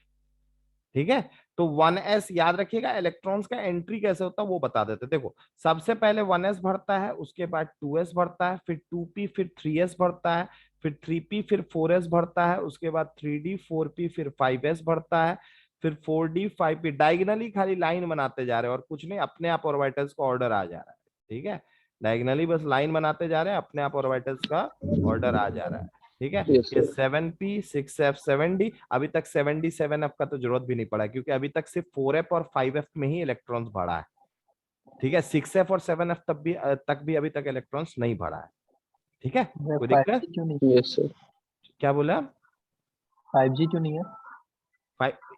ठीक है, तो 1s याद रखिएगा, इलेक्ट्रॉन्स का एंट्री कैसे होता है वो बता देते। देखो सबसे पहले 1s भरता है, उसके बाद 2s भरता है, फिर 2p, फिर 3s भरता है, फिर 3p, फिर 4s भरता है, उसके बाद 3d 4p, फिर 5s भरता है, फिर 4d 5p। डायगनली खाली लाइन बनाते जा रहे हैं और कुछ नहीं, अपने आप ऑर्बिटल्स का ऑर्डर आ जा रहा है। ठीक है, डायगनली बस लाइन बनाते जा रहे हैं, अपने आप ऑर्बिटल्स का ऑर्डर आ जा रहा है। ठीक है। Yes, ये sir. 7p 6f 7d, अभी तक 7d 7f का तो जरूरत भी नहीं पड़ा क्योंकि अभी तक सिर्फ 4f और 5f में ही इलेक्ट्रॉन्स भरा है। ठीक है, 6f और 7f तक भी अभी तक इलेक्ट्रॉन्स नहीं भरा है। ठीक है, कोई दिक्कत? 5G क्यों नहीं? Yes, sir. क्या बोला? 5G क्यों नहीं है?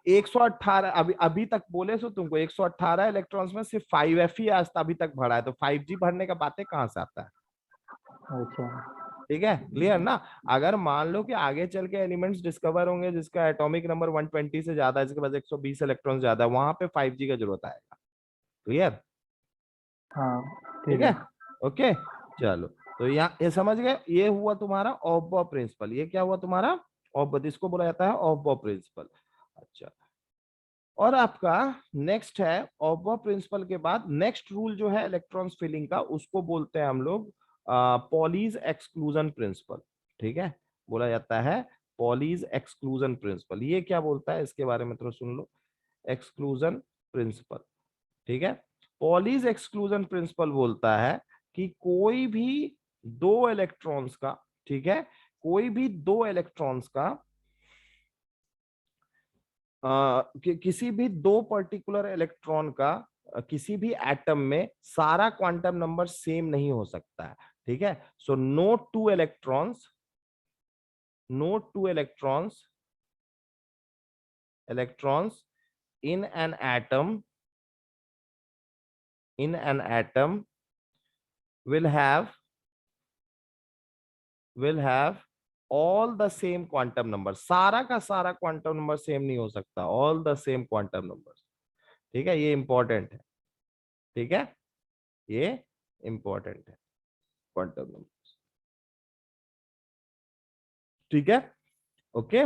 118 अभी तक बोले सो तुमको 118 इलेक्ट्रॉन्स में सिर्फ 5f ही आज अभी तक भरा है, तो 5g भरने का बातें कहां से आता है? अच्छा। ठीक है, क्लियर ना? अगर मान लो कि आगे चल के एलिमेंट्स डिस्कवर होंगे जिसका एटॉमिक नंबर 120 से ज्यादा है, जिसके पास 120 इलेक्ट्रॉन ज्यादा है, वहां पे 5g का जरूरत आएगा। क्लियर? हाँ ठीक ठीक है, है। ओके। चलो, तो यहाँ ये समझ गए, ये हुआ तुम्हारा ऑफ प्रिंसिपल। ये क्या हुआ तुम्हारा? ऑफ, इसको बोला जाता है ऑफ प्रिंसिपल। अच्छा, और आपका नेक्स्ट है ऑफ प्रिंसिपल के बाद नेक्स्ट रूल जो है इलेक्ट्रॉन्स फिलिंग का, उसको बोलते हैं हम लोग पॉलीज एक्सक्लूजन प्रिंसिपल। ठीक है, बोला जाता है पॉलीज एक्सक्लूजन प्रिंसिपल। ये क्या बोलता है इसके बारे में थोड़ा सुन लो। एक्सक्लूजन प्रिंसिपल, ठीक है। पॉलीज एक्सक्लूजन प्रिंसिपल बोलता है कि कोई भी दो इलेक्ट्रॉन्स का, ठीक है, कोई भी दो इलेक्ट्रॉन्स का किसी भी दो पर्टिकुलर इलेक्ट्रॉन का किसी भी एटम में सारा क्वांटम नंबर सेम नहीं हो सकता है। ठीक है, so no two electrons electrons in an atom will have all the same quantum number। सारा का सारा क्वांटम नंबर सेम नहीं हो सकता, all the same quantum number. ठीक है, ये इंपॉर्टेंट है। ठीक है, ये इंपॉर्टेंट है क्वांटम नंबर। ठीक है, ओके।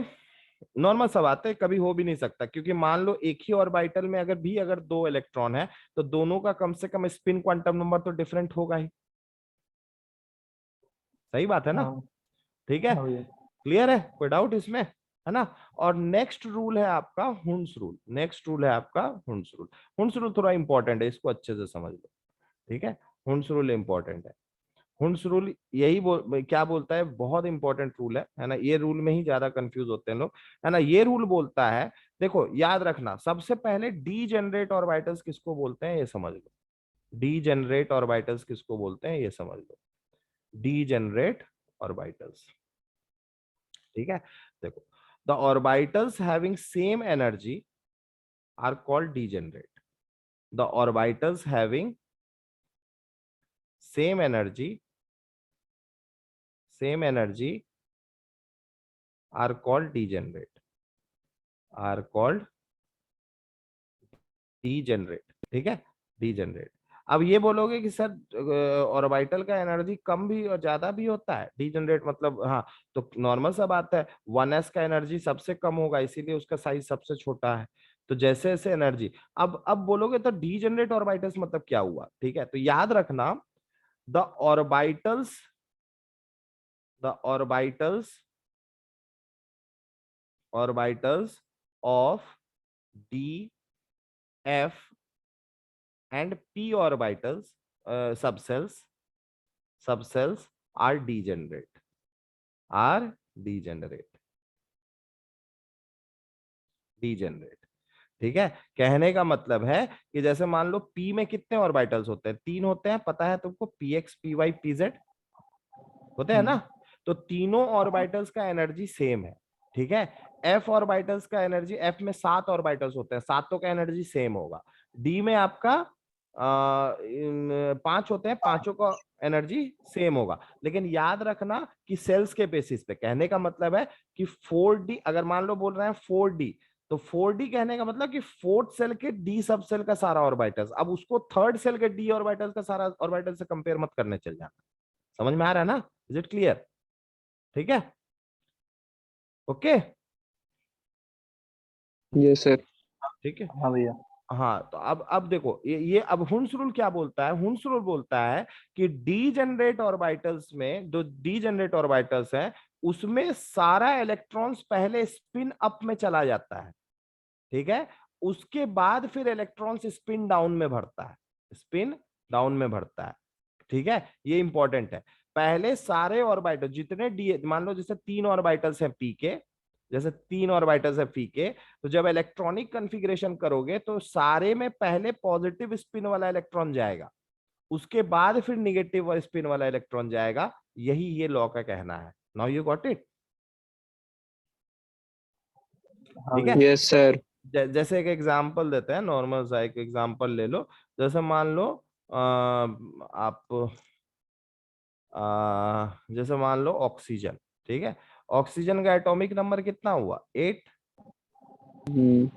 नॉर्मल सा बात है, कभी हो भी नहीं सकता क्योंकि मान लो एक ही ऑर्बिटल में अगर दो इलेक्ट्रॉन है तो दोनों का कम से कम स्पिन क्वांटम नंबर तो डिफरेंट होगा ही। सही बात है ना? हाँ ठीक है, हाँ भैया। क्लियर है? कोई डाउट इसमें? है ना? और नेक्स्ट रूल है आपका हुंस रूल। नेक्स्ट रूल है आपका हुंस रूल। हुंस रूल थोड़ा इंपॉर्टेंट है, इसको अच्छे से समझ लो। ठीक है, हुंस रूल इंपॉर्टेंट है। हुंस रूल यही क्या बोलता है, बहुत इंपॉर्टेंट रूल है ना? ये रूल में ही ज्यादा कंफ्यूज होते हैं लोग, है ना? ये रूल बोलता है, देखो याद रखना, सबसे पहले डी जनरेट ऑर्बिटल्स किसको बोलते हैं ये समझ लो। डी जनरेट ऑर्बिटल्स किसको बोलते हैं ये समझ लो। डी जनरेट ऑर्बिटल्स, ठीक है। देखो, the orbitals having same energy are called degenerate. The orbitals having same energy are called degenerate, are called degenerate. ठीक है, डीजेनरेट। अब ये बोलोगे कि सर ऑर्बिटल का एनर्जी कम भी और ज्यादा भी होता है, डीजेनरेट मतलब, हाँ, तो नॉर्मल सा बात है, 1s का एनर्जी सबसे कम होगा इसीलिए उसका साइज सबसे छोटा है। तो जैसे जैसे एनर्जी, अब बोलोगे तो डीजेनरेट ऑर्बिटल्स मतलब क्या हुआ? ठीक है, तो याद रखना, the orbitals orbitals of D F and p orbitals, subcells are degenerate, are degenerate degenerate। ठीक है, कहने का मतलब है कि जैसे मान लो p में कितने ऑर्बिटल्स होते हैं? 3 होते हैं, पता है तुमको, px py pz होते हैं ना? तो तीनों ऑर्बिटल्स का एनर्जी सेम है। ठीक है, f ऑर्बिटल्स का एनर्जी, f में 7 ऑर्बिटल्स होते हैं, सातों का एनर्जी सेम होगा। d में आपका 5 होते हैं, पांचों का एनर्जी सेम होगा। लेकिन याद रखना कि सेल्स के बेसिस पे, कहने का मतलब है कि 4d, अगर मान लो बोल रहे हैं 4d, तो 4d कहने का मतलब कि फोर्थ सेल के d सब सेल का सारा ऑर्बिटल्स, अब उसको थर्ड सेल के d ऑर्बिटल्स का सारा ऑर्बिटल से कंपेयर मत करने चल जाना। समझ में आ रहा है ना? Is it clear? ठीक है, ओके। Yes, sir. ठीक है, हाँ भैया। हाँ, तो अब देखो, ये अब हुंस रूल क्या बोलता है? हुंस रूल बोलता है कि डी जनरेट ऑर्बिटल्स में, जो डी जनरेट ऑर्बिटल्स है, उसमें सारा इलेक्ट्रॉन्स पहले स्पिन अप में चला जाता है। ठीक है, उसके बाद फिर इलेक्ट्रॉन्स स्पिन डाउन में भरता है, स्पिन डाउन में भरता है। ठीक है, ये इंपॉर्टेंट है। पहले सारे ऑर्बिटल जितने डी, मान लो जैसे 3 ऑर्बिटल्स हैं पी के, जैसे 3 ऑर्बिटल्स है पी के, तो जब इलेक्ट्रॉनिक कॉन्फ़िगरेशन करोगे तो सारे में पहले पॉजिटिव स्पिन वाला इलेक्ट्रॉन जाएगा, उसके बाद फिर निगेटिव स्पिन वाला इलेक्ट्रॉन जाएगा। यही ये लॉ का कहना है। Now you got it? हाँ ठीक है। भैया। Yes, sir. जैसे एक एग्जांपल देते हैं, नॉर्मल सा एक एग्जांपल ले लो। जैसे मान लो आप जैसे मान लो ऑक्सीजन, ठीक है। ऑक्सीजन का एटॉमिक नंबर कितना हुआ? 8, Hmm.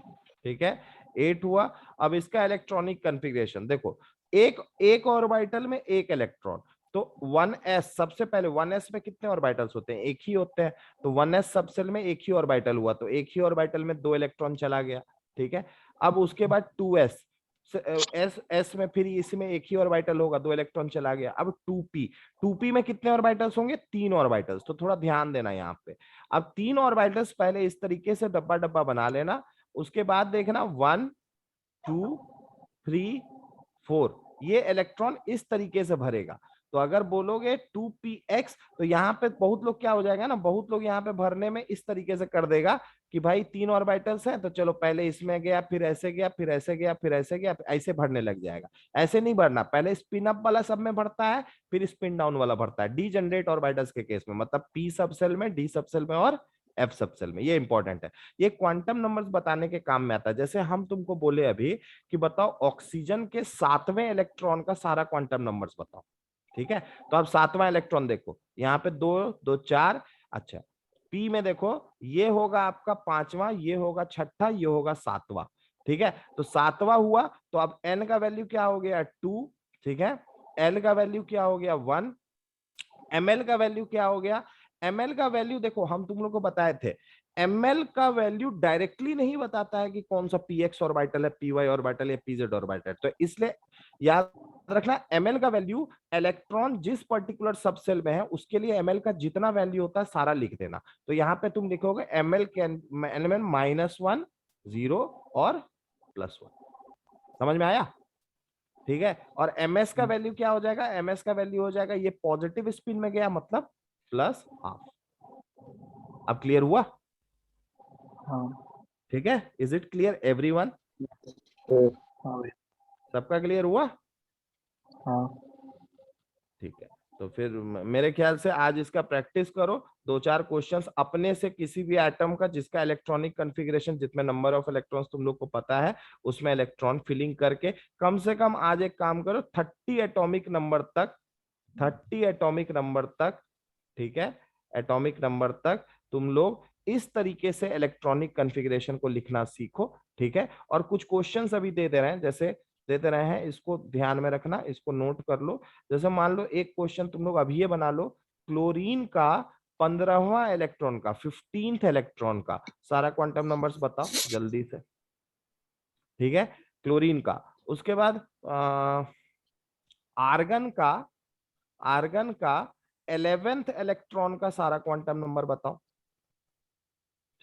ठीक है, 8 हुआ। अब इसका इलेक्ट्रॉनिक कॉन्फ़िगरेशन देखो, एक एक ऑर्बिटल में एक इलेक्ट्रॉन, तो 1s सबसे पहले 1s में कितने ऑर्बिटल्स होते हैं? एक ही होते हैं। तो 1s सबसेल में एक ही ऑर्बिटल हुआ, तो एक ही ऑर्बिटल में 2 इलेक्ट्रॉन चला गया, ठीक है। अब उसके बाद 2s एस में फिर इसमें एक ही ऑर्बिटल होगा, 2 इलेक्ट्रॉन चला गया। अब 2p में कितने ऑर्बिटल्स होंगे? 3 ऑर्बिटल्स। तो थोड़ा ध्यान देना यहाँ पे। अब 3 ऑर्बिटल्स पहले इस तरीके से डब्बा डब्बा बना लेना, उसके बाद देखना 1 2 3 4 ये इलेक्ट्रॉन इस तरीके से भरेगा। तो अगर बोलोगे 2px, तो यहाँ पे बहुत लोग क्या हो जाएगा ना, बहुत लोग यहाँ पे भरने में इस तरीके से कर देगा कि भाई 3 ऑर्बिटल्स हैं तो चलो पहले इसमें गया, फिर ऐसे गया, फिर ऐसे गया, फिर ऐसे गया, ऐसे भरने लग जाएगा। ऐसे नहीं भरना, पहले स्पिन अप वाला सब में भरता है, फिर स्पिन डाउन वाला भरता है डी जनरेट ऑर्बिटल्स के केस में, मतलब पी सबसेल में, डी सबसेल में और एफ सबसेल में। ये इंपॉर्टेंट है, ये क्वांटम नंबर्स बताने के काम में आता है। जैसे हम तुमको बोले अभी कि बताओ ऑक्सीजन के 7वें इलेक्ट्रॉन का सारा क्वांटम नंबर्स बताओ, ठीक है। तो अब 7वां इलेक्ट्रॉन देखो, यहाँ पे 2 2 4, अच्छा पी में देखो, ये होगा आपका 5वां, ये होगा 6ठा, ये होगा 7वां, ठीक है। तो 7वां हुआ, तो अब एन का वैल्यू क्या हो गया? 2, ठीक है। एल का वैल्यू क्या हो गया? 1। ml का वैल्यू क्या हो गया? ml का वैल्यू देखो, हम तुम लोग को बताए थे, ml का वैल्यू डायरेक्टली नहीं बताता है कि कौन सा px ऑर्बिटल है, py ऑर्बिटल है, pz ऑर्बिटल, तो इसलिए याद रखना ml का वैल्यू इलेक्ट्रॉन जिस पर्टिकुलर सबसेल में है उसके लिए ml का जितना वैल्यू होता है सारा लिख देना। तो यहाँ पे तुम लिखोगे ml -1 0 और +1। समझ में आया? ठीक है। और ms का वैल्यू क्या हो जाएगा? ms का वैल्यू हो जाएगा, ये पॉजिटिव स्पिन में गया मतलब +12। अब क्लियर हुआ? हाँ ठीक है। Is it clear everyone? हाँ भैया। सबका क्लियर हुआ? हाँ ठीक है। तो फिर मेरे ख्याल से आज इसका प्रैक्टिस करो, 2-4 क्वेश्चंस अपने से किसी भी एटम का जिसका इलेक्ट्रॉनिक कॉन्फ़िगरेशन, जितने नंबर ऑफ इलेक्ट्रॉन्स तुम लोग को पता है उसमें इलेक्ट्रॉन फिलिंग करके, कम से कम आज एक काम करो 30 एटॉमिक नंबर तक, 30 एटॉमिक नंबर तक, ठीक है, एटॉमिक नंबर तक तुम लोग इस तरीके से इलेक्ट्रॉनिक कॉन्फ़िगरेशन को लिखना सीखो, ठीक है। और कुछ क्वेश्चंस अभी दे दे रहे हैं, जैसे दे दे रहे हैं, इसको ध्यान में रखना, इसको नोट कर लो। जैसे मान लो एक क्वेश्चन तुम लोग अभी ये बना लो, क्लोरीन का 15वां इलेक्ट्रॉन का, 15th इलेक्ट्रॉन का सारा क्वांटम नंबर्स बताओ जल्दी से, ठीक है, क्लोरीन का। उसके बाद आर्गन का, आर्गन का 11th इलेक्ट्रॉन का सारा क्वांटम नंबर बताओ,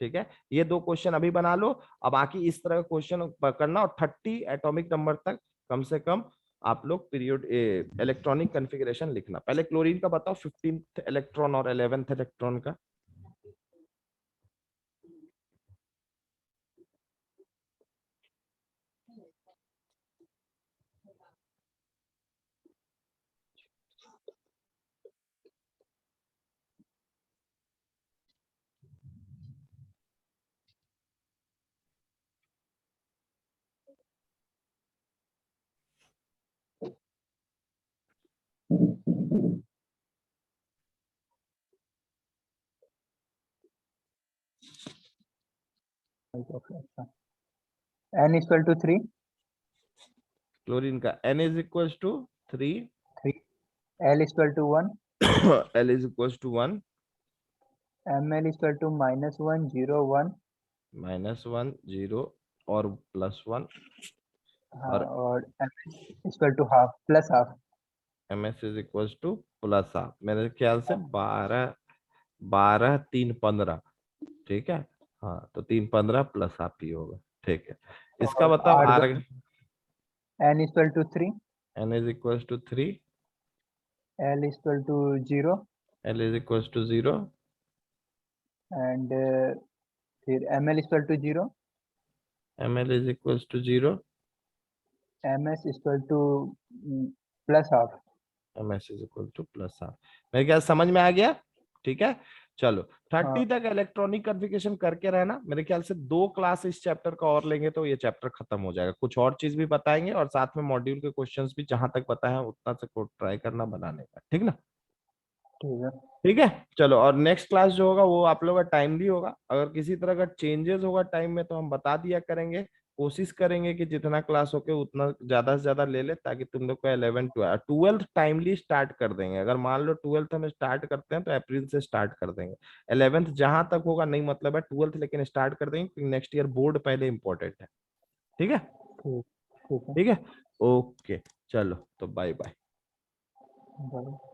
ठीक है। ये 2 क्वेश्चन अभी बना लो। अब बाकी इस तरह का क्वेश्चन करना, और 30 एटॉमिक नंबर तक कम से कम आप लोग पीरियड इलेक्ट्रॉनिक कॉन्फ़िगरेशन लिखना। पहले क्लोरीन का बताओ, 15th इलेक्ट्रॉन और 11th इलेक्ट्रॉन का। अच्छा। n = 3। क्लोरीन का n is equal to 3, 3 l = 1 l is equal to 1, ml = -1 0 1। -1 0 और +1, हाँ और और m = half plus half. ms is equal to +half. मेरे ख्याल से 12 12 3 15, ठीक है। हाँ तो 3 15 +हाफ ही होगा, ठीक है। इसका और बताओ argon argon, n = 3 n is equal to 3, L is equal to 0 L is equals to 0, and फिर ML is equal to 0, ML is equals to 0, MS is equal to plus half. MS is equal to plus half. मेरे ख्याल समझ में आ गया। ठीक है, चलो 30 हाँ तक इलेक्ट्रॉनिक कन्फिगरेशन करके रहना। मेरे ख्याल से 2 क्लास इस चैप्टर का और लेंगे तो ये चैप्टर खत्म हो जाएगा। कुछ और चीज भी बताएंगे और साथ में मॉड्यूल के क्वेश्चंस भी जहां तक बताया उतना से ट्राई करना बनाने का, ठीक ना? ठीक है। ठीक है, चलो। और नेक्स्ट क्लास जो होगा वो आप लोगों का टाइमली होगा। अगर किसी तरह का चेंजेस होगा टाइम में तो हम बता दिया करेंगे। कोशिश करेंगे कि जितना क्लास होके उतना ज्यादा से ज्यादा ले ले, ताकि तुम लोग का 11 ट्वेल्थ टाइमली स्टार्ट कर देंगे। अगर मान लो 12th हम स्टार्ट करते हैं तो अप्रैल से स्टार्ट कर देंगे। 11th जहां तक होगा नहीं मतलब है 12th, लेकिन स्टार्ट कर देंगे क्योंकि नेक्स्ट ईयर बोर्ड पहले इंपॉर्टेंट है। ठीक है, ठीक ठीक है। ठीक है, ओके, चलो तो बाय बाय। बाय।